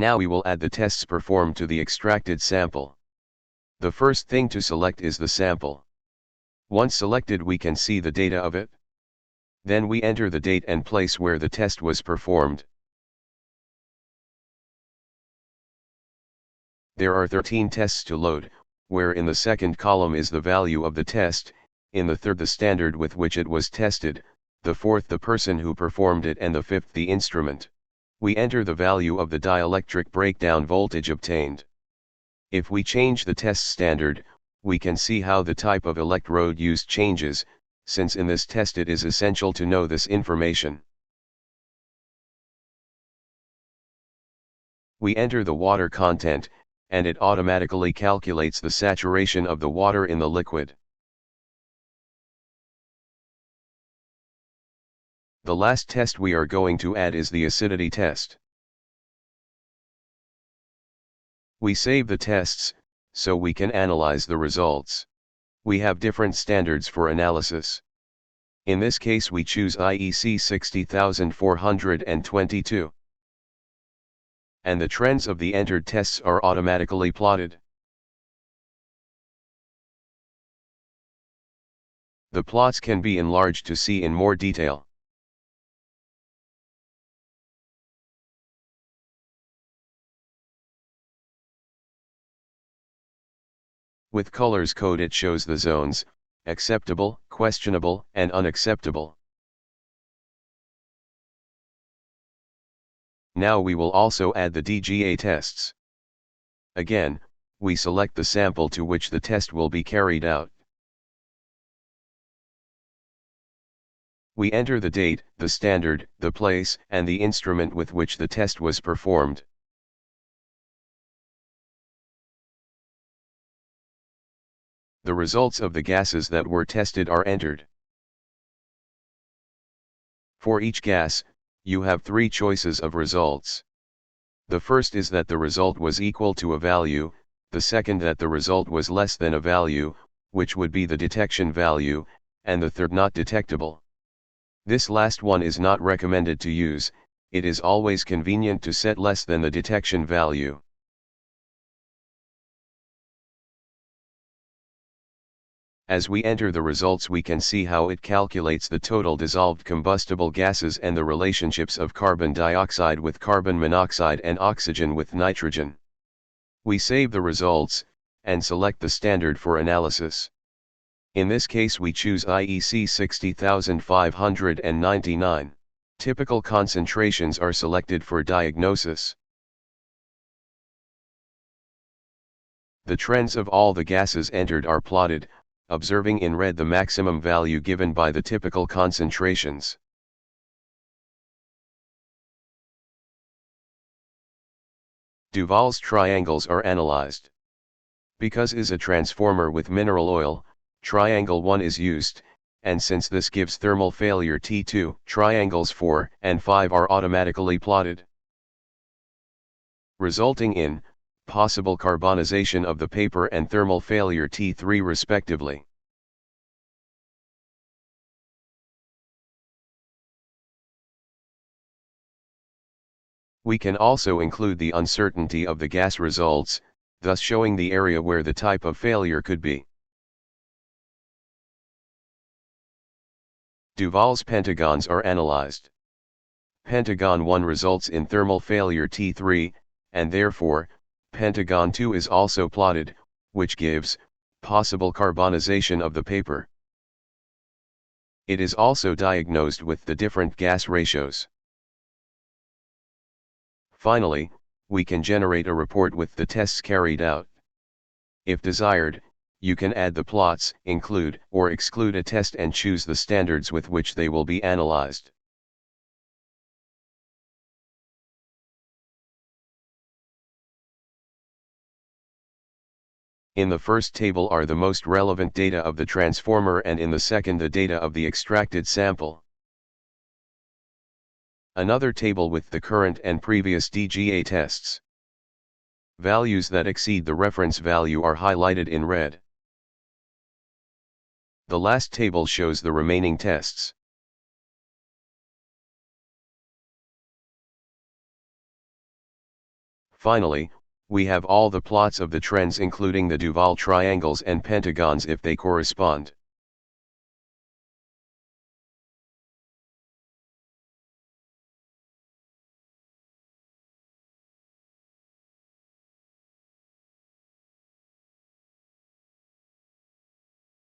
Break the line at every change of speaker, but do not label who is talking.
Now we will add the tests performed to the extracted sample. The first thing to select is the sample. Once selected, we can see the data of it. Then we enter the date and place where the test was performed. There are 13 tests to load, where in the second column is the value of the test, in the third the standard with which it was tested, the fourth the person who performed it, and the fifth the instrument. We enter the value of the dielectric breakdown voltage obtained. If we change the test standard, we can see how the type of electrode used changes, since in this test it is essential to know this information. We enter the water content, and it automatically calculates the saturation of the water in the liquid. The last test we are going to add is the acidity test. We save the tests, so we can analyze the results. We have different standards for analysis. In this case we choose IEC 60422. And the trends of the entered tests are automatically plotted. The plots can be enlarged to see in more detail. With colors code it shows the zones, acceptable, questionable, and unacceptable. Now we will also add the DGA tests. Again, we select the sample to which the test will be carried out. We enter the date, the standard, the place, and the instrument with which the test was performed. The results of the gases that were tested are entered. For each gas, you have three choices of results. The first is that the result was equal to a value, the second that the result was less than a value, which would be the detection value, and the third not detectable. This last one is not recommended to use, it is always convenient to set less than the detection value. As we enter the results we can see how it calculates the total dissolved combustible gases and the relationships of carbon dioxide with carbon monoxide and oxygen with nitrogen. We save the results, and select the standard for analysis. In this case we choose IEC 60599. Typical concentrations are selected for diagnosis. The trends of all the gases entered are plotted, observing in red the maximum value given by the typical concentrations. Duval's triangles are analyzed. Because is a transformer with mineral oil, triangle 1 is used, and since this gives thermal failure T2, triangles 4 and 5 are automatically plotted, resulting in possible carbonization of the paper and thermal failure T3 respectively. We can also include the uncertainty of the gas results, thus showing the area where the type of failure could be. Duval's pentagons are analyzed. Pentagon 1 results in thermal failure T3, and therefore, Pentagon 2 is also plotted, which gives possible carbonization of the paper. It is also diagnosed with the different gas ratios. Finally, we can generate a report with the tests carried out. If desired, you can add the plots, include or exclude a test and choose the standards with which they will be analyzed. In the first table are the most relevant data of the transformer, and in the second the data of the extracted sample. Another table with the current and previous DGA tests. Values that exceed the reference value are highlighted in red. The last table shows the remaining tests. Finally, we have all the plots of the trends including the Duval triangles and pentagons if they correspond.